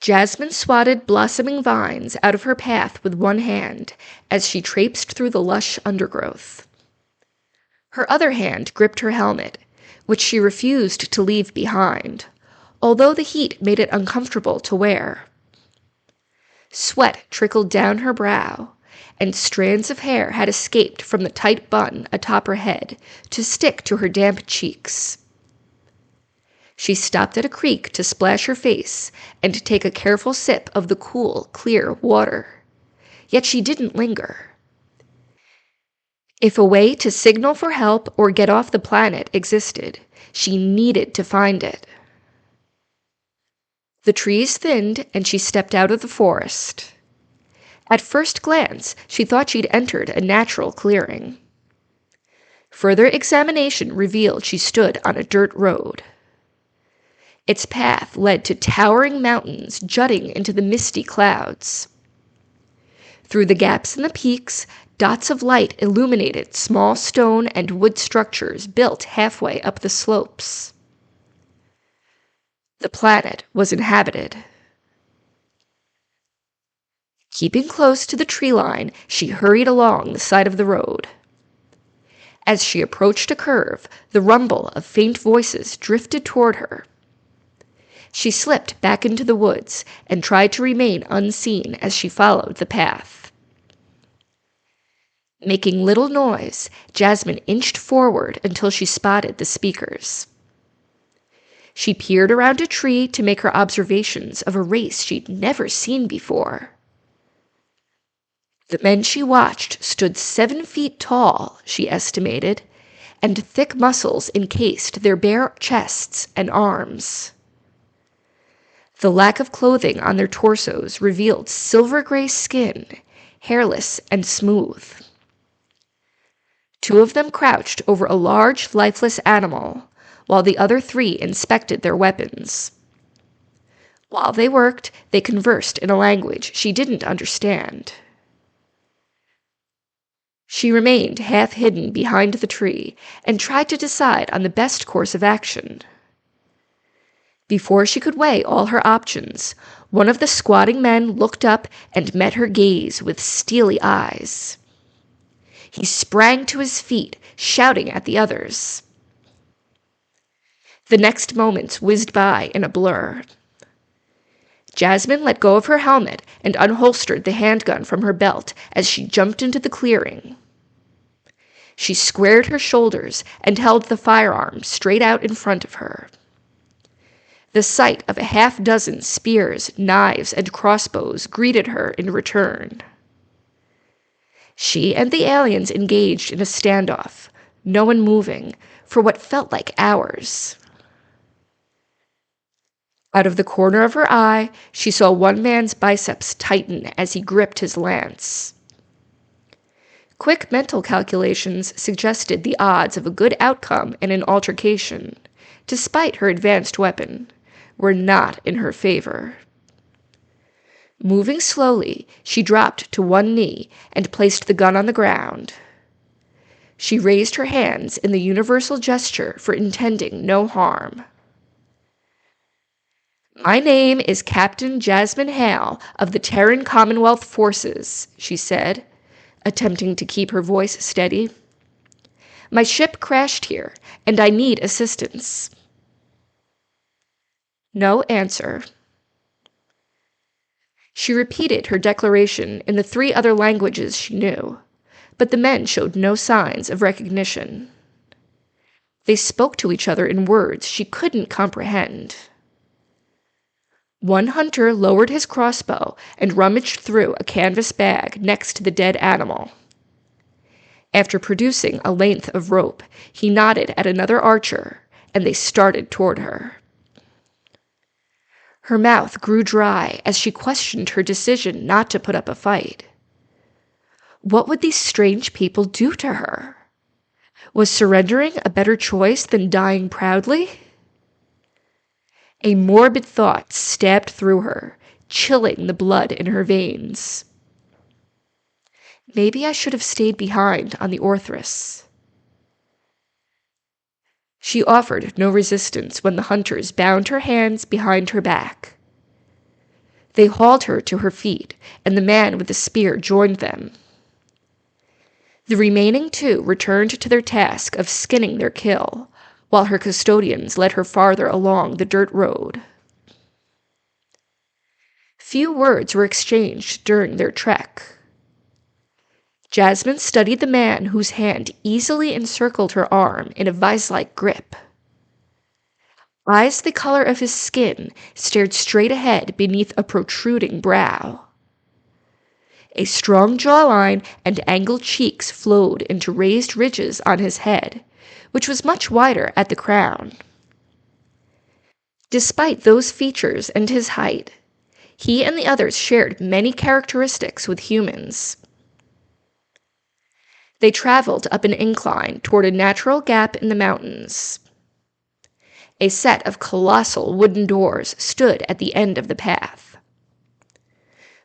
Jasmine swatted blossoming vines out of her path with one hand as she traipsed through the lush undergrowth. Her other hand gripped her helmet, which she refused to leave behind, although the heat made it uncomfortable to wear. Sweat trickled down her brow, and strands of hair had escaped from the tight bun atop her head to stick to her damp cheeks. She stopped at a creek to splash her face and take a careful sip of the cool, clear water. Yet she didn't linger. If a way to signal for help or get off the planet existed, she needed to find it. The trees thinned, and she stepped out of the forest. At first glance, she thought she'd entered a natural clearing. Further examination revealed she stood on a dirt road. Its path led to towering mountains jutting into the misty clouds. Through the gaps in the peaks, dots of light illuminated small stone and wood structures built halfway up the slopes. The planet was inhabited. Keeping close to the tree line, she hurried along the side of the road. As she approached a curve, the rumble of faint voices drifted toward her. She slipped back into the woods and tried to remain unseen as she followed the path. Making little noise, Jasmine inched forward until she spotted the speakers. She peered around a tree to make her observations of a race she'd never seen before. The men she watched stood 7 feet tall, she estimated, and thick muscles encased their bare chests and arms. The lack of clothing on their torsos revealed silver-gray skin, hairless and smooth. 2 of them crouched over a large, lifeless animal, while the other 3 inspected their weapons. While they worked, they conversed in a language she didn't understand. She remained half hidden behind the tree and tried to decide on the best course of action. Before she could weigh all her options, one of the squatting men looked up and met her gaze with steely eyes. He sprang to his feet, shouting at the others. The next moments whizzed by in a blur. Jasmine let go of her helmet and unholstered the handgun from her belt as she jumped into the clearing. She squared her shoulders and held the firearm straight out in front of her. The sight of a half-dozen spears, knives, and crossbows greeted her in return. She and the aliens engaged in a standoff, no one moving, for what felt like hours. Out of the corner of her eye, she saw one man's biceps tighten as he gripped his lance. Quick mental calculations suggested the odds of a good outcome in an altercation, despite her advanced weapon, were not in her favor. Moving slowly, she dropped to one knee and placed the gun on the ground. She raised her hands in the universal gesture for intending no harm. "My name is Captain Jasmine Hale of the Terran Commonwealth Forces," she said, attempting to keep her voice steady. "My ship crashed here, and I need assistance." No answer. She repeated her declaration in the 3 other languages she knew, but the men showed no signs of recognition. They spoke to each other in words she couldn't comprehend. One hunter lowered his crossbow and rummaged through a canvas bag next to the dead animal. After producing a length of rope, he nodded at another archer, and they started toward her. Her mouth grew dry as she questioned her decision not to put up a fight. What would these strange people do to her? Was surrendering a better choice than dying proudly? A morbid thought stabbed through her, chilling the blood in her veins. Maybe I should have stayed behind on the Orthrus. She offered no resistance when the hunters bound her hands behind her back. They hauled her to her feet, and the man with the spear joined them. The remaining two returned to their task of skinning their kill, while her custodians led her farther along the dirt road. Few words were exchanged during their trek. Jasmine studied the man whose hand easily encircled her arm in a vice-like grip. Eyes the color of his skin stared straight ahead beneath a protruding brow. A strong jawline and angled cheeks flowed into raised ridges on his head, which was much wider at the crown. Despite those features and his height, he and the others shared many characteristics with humans. They traveled up an incline toward a natural gap in the mountains. A set of colossal wooden doors stood at the end of the path.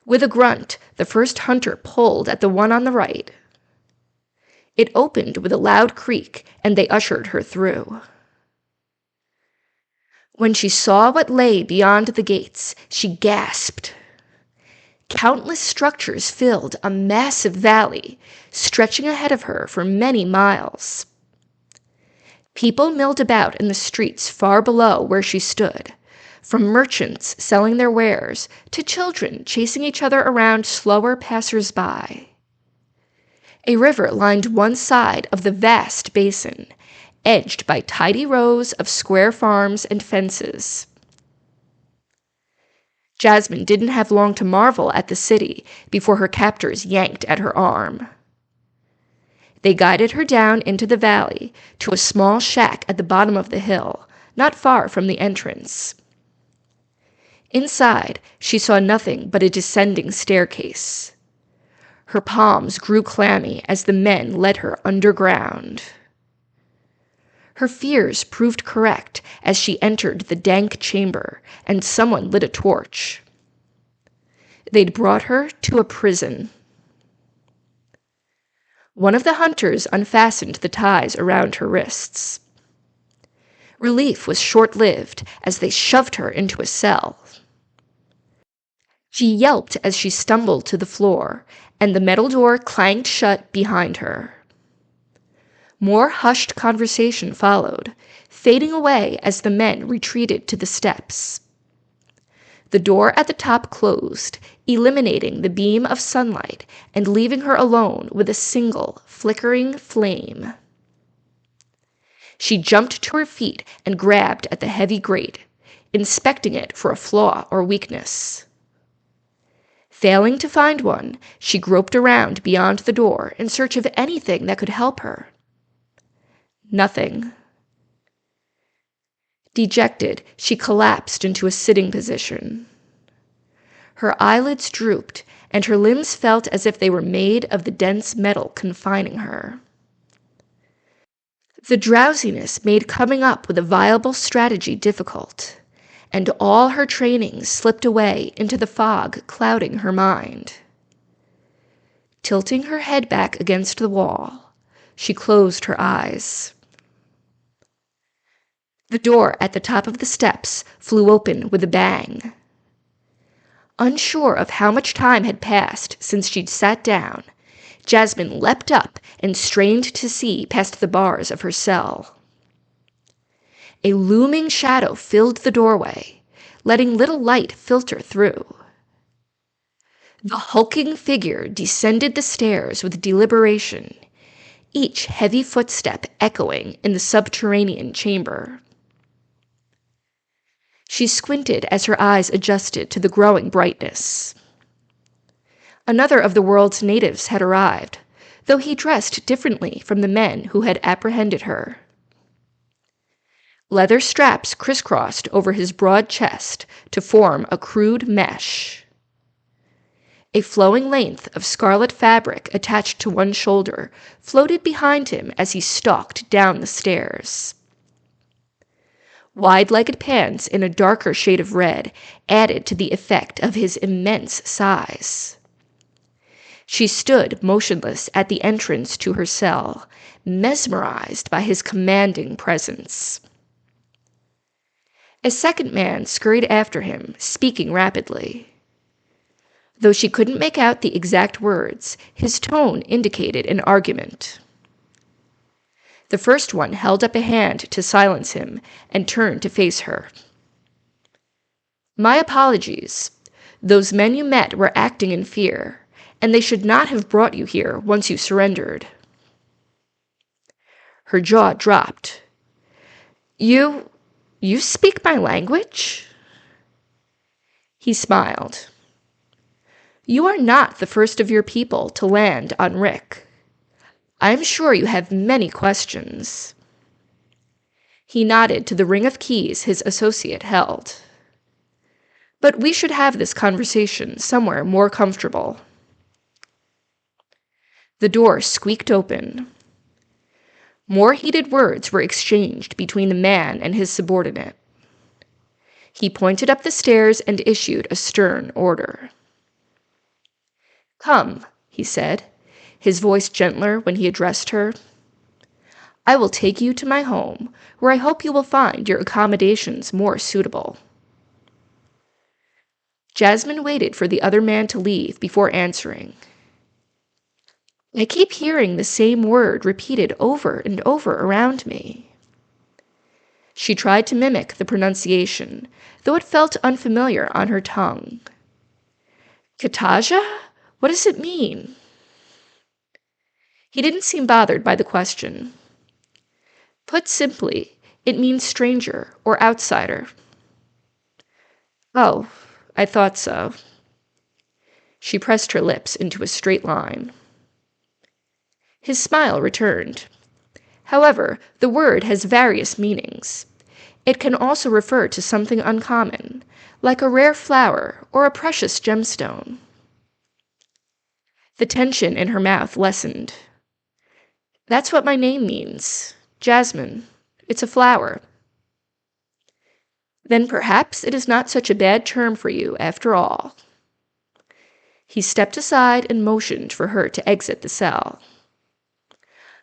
With a grunt, the first hunter pulled at the one on the right. It opened with a loud creak, and they ushered her through. When she saw what lay beyond the gates, she gasped. Countless structures filled a massive valley, stretching ahead of her for many miles. People milled about in the streets far below where she stood, from merchants selling their wares to children chasing each other around slower passers-by. A river lined one side of the vast basin, edged by tidy rows of square farms and fences. Jasmine didn't have long to marvel at the city before her captors yanked at her arm. They guided her down into the valley to a small shack at the bottom of the hill, not far from the entrance. Inside, she saw nothing but a descending staircase. Her palms grew clammy as the men led her underground. Her fears proved correct as she entered the dank chamber, and someone lit a torch. They'd brought her to a prison. One of the hunters unfastened the ties around her wrists. Relief was short-lived as they shoved her into a cell. She yelped as she stumbled to the floor, and the metal door clanged shut behind her. More hushed conversation followed, fading away as the men retreated to the steps. The door at the top closed, eliminating the beam of sunlight and leaving her alone with a single, flickering flame. She jumped to her feet and grabbed at the heavy grate, inspecting it for a flaw or weakness. Failing to find one, she groped around beyond the door in search of anything that could help her. Nothing. Dejected, she collapsed into a sitting position. Her eyelids drooped, and her limbs felt as if they were made of the dense metal confining her. The drowsiness made coming up with a viable strategy difficult, and all her training slipped away into the fog clouding her mind. Tilting her head back against the wall, she closed her eyes. The door at the top of the steps flew open with a bang. Unsure of how much time had passed since she'd sat down, Jasmine leapt up and strained to see past the bars of her cell. A looming shadow filled the doorway, letting little light filter through. The hulking figure descended the stairs with deliberation, each heavy footstep echoing in the subterranean chamber. She squinted as her eyes adjusted to the growing brightness. Another of the world's natives had arrived, though he dressed differently from the men who had apprehended her. Leather straps crisscrossed over his broad chest to form a crude mesh. A flowing length of scarlet fabric attached to one shoulder floated behind him as he stalked down the stairs. Wide-legged pants in a darker shade of red added to the effect of his immense size. She stood motionless at the entrance to her cell, mesmerized by his commanding presence. A second man scurried after him, speaking rapidly. Though she couldn't make out the exact words, his tone indicated an argument. The first one held up a hand to silence him and turned to face her. "My apologies. Those men you met were acting in fear, and they should not have brought you here once you surrendered." Her jaw dropped. You speak my language?" He smiled. "You are not the first of your people to land on Rick. I am sure you have many questions." He nodded to the ring of keys his associate held. "But we should have this conversation somewhere more comfortable." The door squeaked open. More heated words were exchanged between the man and his subordinate. He pointed up the stairs and issued a stern order. "Come," he said, his voice gentler when he addressed her. "I will take you to my home, where I hope you will find your accommodations more suitable." Jasmine waited for the other man to leave before answering. "I keep hearing the same word repeated over and over around me." She tried to mimic the pronunciation, though it felt unfamiliar on her tongue. "Kataja? What does it mean?" He didn't seem bothered by the question. "Put simply, it means stranger or outsider." "Oh, I thought so." She pressed her lips into a straight line. His smile returned. "However, the word has various meanings. It can also refer to something uncommon, like a rare flower or a precious gemstone." The tension in her mouth lessened. "That's what my name means. Jasmine. It's a flower." "Then perhaps it is not such a bad term for you after all." He stepped aside and motioned for her to exit the cell.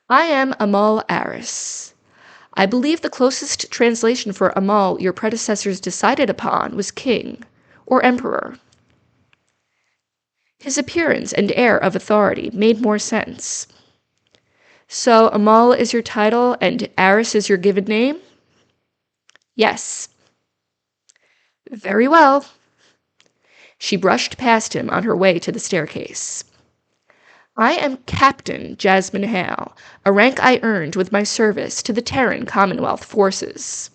"I am Amal Aris. I believe the closest translation for Amal your predecessors decided upon was king, or emperor." His appearance and air of authority made more sense. "So Amal is your title and Aris is your given name?" "Yes." "Very well." She brushed past him on her way to the staircase. "I am Captain Jasmine Hale, a rank I earned with my service to the Terran Commonwealth forces."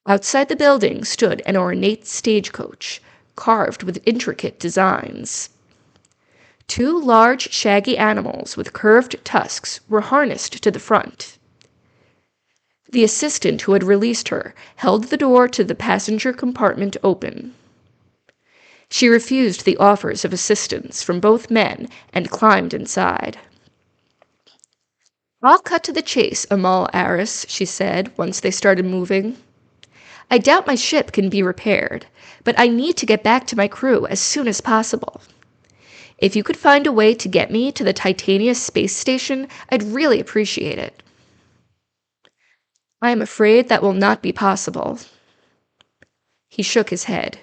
Outside the building stood an ornate stagecoach, carved with intricate designs. Two large, shaggy animals with curved tusks were harnessed to the front. The assistant who had released her held the door to the passenger compartment open. She refused the offers of assistance from both men and climbed inside. "I'll cut to the chase, Amal Aris," she said once they started moving. "I doubt my ship can be repaired, but I need to get back to my crew as soon as possible. If you could find a way to get me to the Titania space station, I'd really appreciate it." "I am afraid that will not be possible." He shook his head.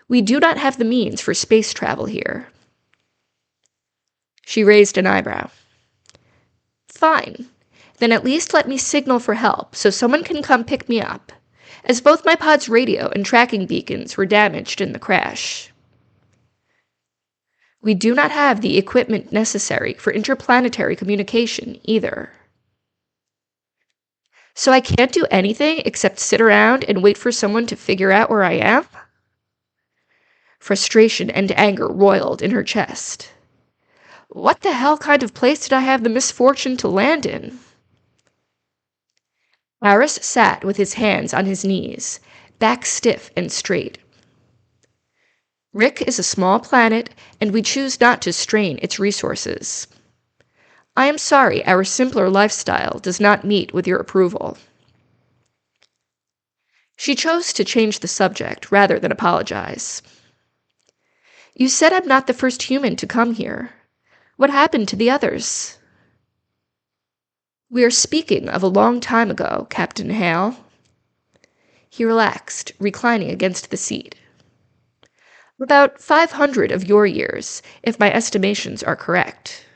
"We do not have the means for space travel here." She raised an eyebrow. "Fine. Then at least let me signal for help so someone can come pick me up, as both my pod's radio and tracking beacons were damaged in the crash." "We do not have the equipment necessary for interplanetary communication either." "So I can't do anything except sit around and wait for someone to figure out where I am?" Frustration and anger roiled in her chest. What the hell kind of place did I have the misfortune to land in? Aris sat with his hands on his knees, back stiff and straight. Rick is a small planet, and we choose not to strain its resources. I am sorry our simpler lifestyle does not meet with your approval. She chose to change the subject rather than apologize. You said I'm not the first human to come here. What happened to the others? We are speaking of a long time ago, Captain Hale. He relaxed, reclining against the seat. About 500 of your years, if my estimations are correct.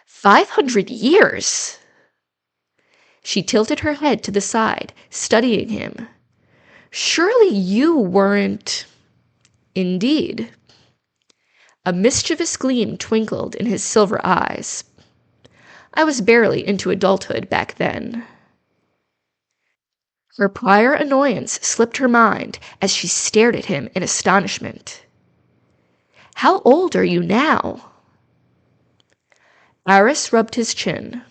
500 years? She tilted her head to the side, studying him. Surely you weren't... Indeed. A mischievous gleam twinkled in his silver eyes. I was barely into adulthood back then. Her prior annoyance slipped her mind as she stared at him in astonishment. How old are you now? Aris rubbed his chin.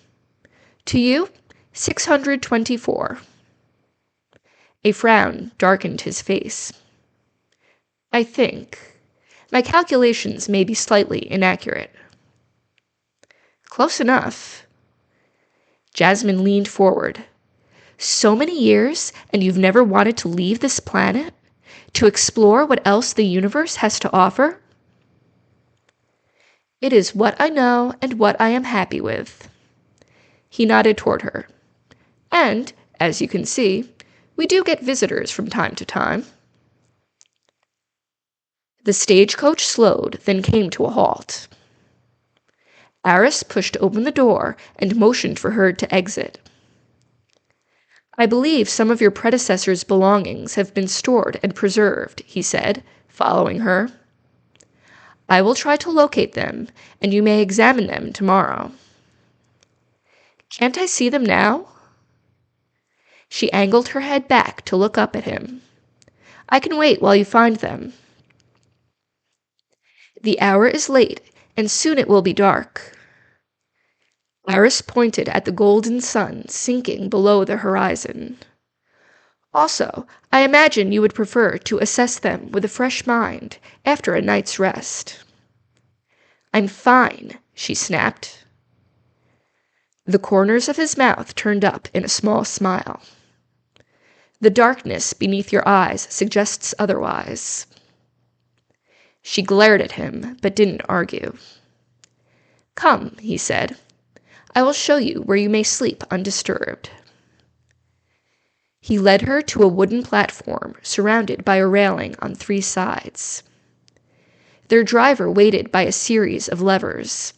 To you, 624. A frown darkened his face. I think. My calculations may be slightly inaccurate. Close enough. Jasmine leaned forward. So many years, and you've never wanted to leave this planet? To explore what else the universe has to offer? It is what I know and what I am happy with. He nodded toward her. And, as you can see, we do get visitors from time to time. The stagecoach slowed, then came to a halt. Aris pushed open the door and motioned for her to exit. I believe some of your predecessor's belongings have been stored and preserved, he said, following her. I will try to locate them, and you may examine them tomorrow. Can't I see them now? She angled her head back to look up at him. I can wait while you find them. The hour is late, and soon it will be dark. Aris pointed at the golden sun sinking below the horizon. Also, I imagine you would prefer to assess them with a fresh mind after a night's rest. I'm fine, she snapped. The corners of his mouth turned up in a small smile. The darkness beneath your eyes suggests otherwise. She glared at him, but didn't argue. Come, he said. I will show you where you may sleep undisturbed. He led her to a wooden platform surrounded by a railing on 3 sides. Their driver waited by a series of levers.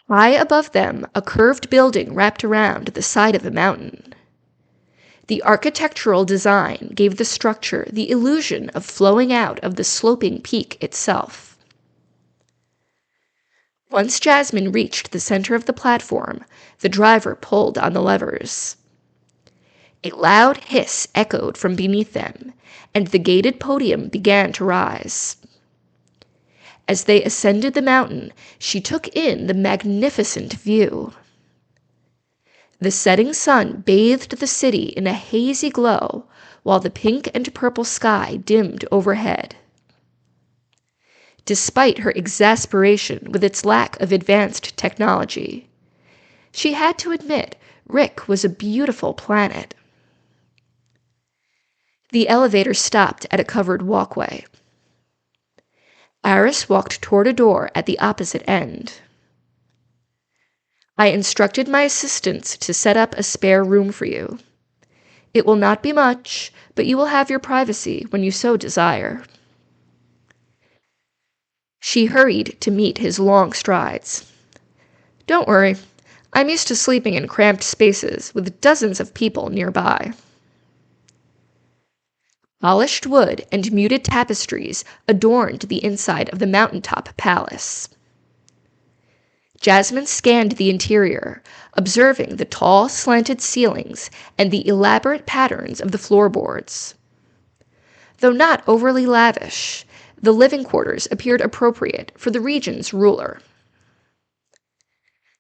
High above them, a curved building wrapped around the side of a mountain. The architectural design gave the structure the illusion of flowing out of the sloping peak itself. Once Jasmine reached the center of the platform, the driver pulled on the levers. A loud hiss echoed from beneath them, and the gated podium began to rise. As they ascended the mountain, she took in the magnificent view. The setting sun bathed the city in a hazy glow, while the pink and purple sky dimmed overhead. Despite her exasperation with its lack of advanced technology, she had to admit Rick was a beautiful planet. The elevator stopped at a covered walkway. Aris walked toward a door at the opposite end. I instructed my assistants to set up a spare room for you. It will not be much, but you will have your privacy when you so desire. She hurried to meet his long strides. Don't worry, I'm used to sleeping in cramped spaces with dozens of people nearby. Polished wood and muted tapestries adorned the inside of the mountaintop palace. Jasmine scanned the interior, observing the tall, slanted ceilings and the elaborate patterns of the floorboards. Though not overly lavish, the living quarters appeared appropriate for the region's ruler.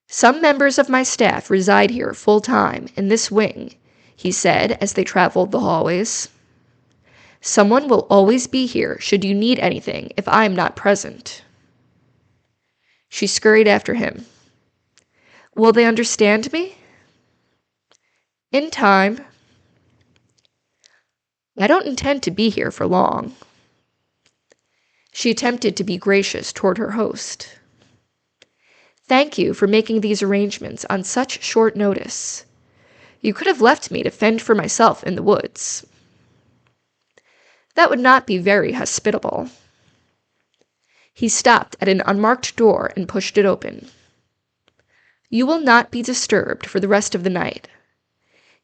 Some members of my staff reside here full-time in this wing, he said as they traveled the hallways. Someone will always be here should you need anything if I am not present. She scurried after him. Will they understand me? In time. I don't intend to be here for long. She attempted to be gracious toward her host. Thank you for making these arrangements on such short notice. You could have left me to fend for myself in the woods. That would not be very hospitable. He stopped at an unmarked door and pushed it open. You will not be disturbed for the rest of the night.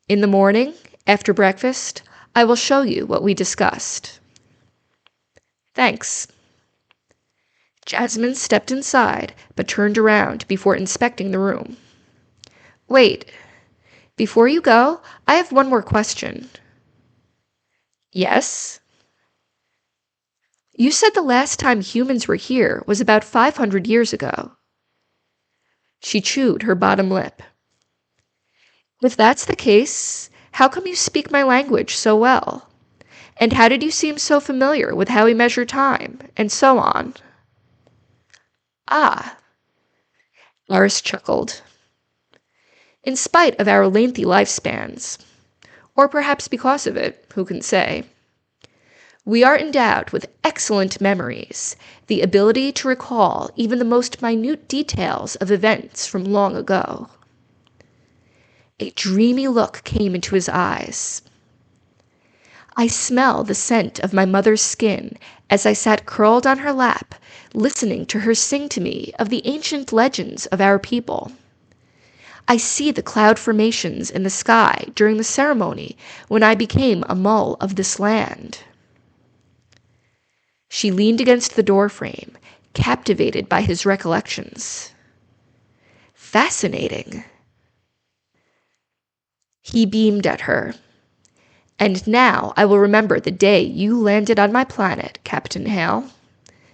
In the morning, after breakfast, I will show you what we discussed. Thanks. Jasmine stepped inside, but turned around before inspecting the room. Wait, before you go, I have one more question. Yes? You said the last time humans were here was about 500 years ago. She chewed her bottom lip. If that's the case, how come you speak my language so well? And how did you seem so familiar with how we measure time, and so on? Ah, Laris chuckled. In spite of our lengthy lifespans, or perhaps because of it, who can say, we are endowed with excellent memories, the ability to recall even the most minute details of events from long ago. A dreamy look came into his eyes. I smell the scent of my mother's skin as I sat curled on her lap, listening to her sing to me of the ancient legends of our people. I see the cloud formations in the sky during the ceremony when I became a mull of this land. She leaned against the doorframe, captivated by his recollections. Fascinating. He beamed at her. And now I will remember the day you landed on my planet, Captain Hale.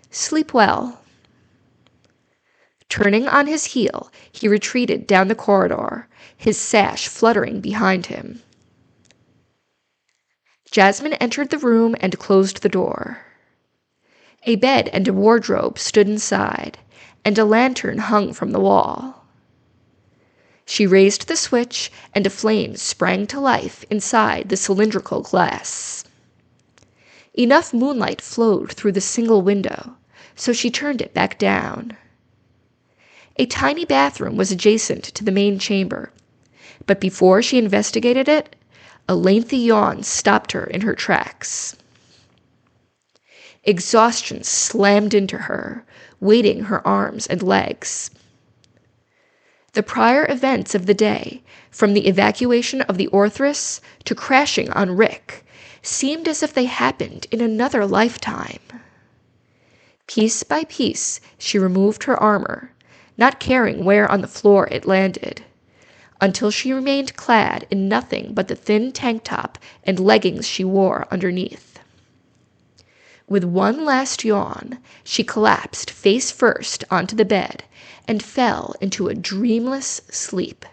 Sleep well. Turning on his heel, he retreated down the corridor, his sash fluttering behind him. Jasmine entered the room and closed the door. A bed and a wardrobe stood inside, and a lantern hung from the wall. She raised the switch, and a flame sprang to life inside the cylindrical glass. Enough moonlight flowed through the single window, so she turned it back down. A tiny bathroom was adjacent to the main chamber, but before she investigated it, a lengthy yawn stopped her in her tracks. Exhaustion slammed into her, weighting her arms and legs. The prior events of the day, from the evacuation of the Orthrus to crashing on Rick, seemed as if they happened in another lifetime. Piece by piece, she removed her armor, not caring where on the floor it landed, until she remained clad in nothing but the thin tank top and leggings she wore underneath. With one last yawn, she collapsed face first onto the bed and fell into a dreamless sleep.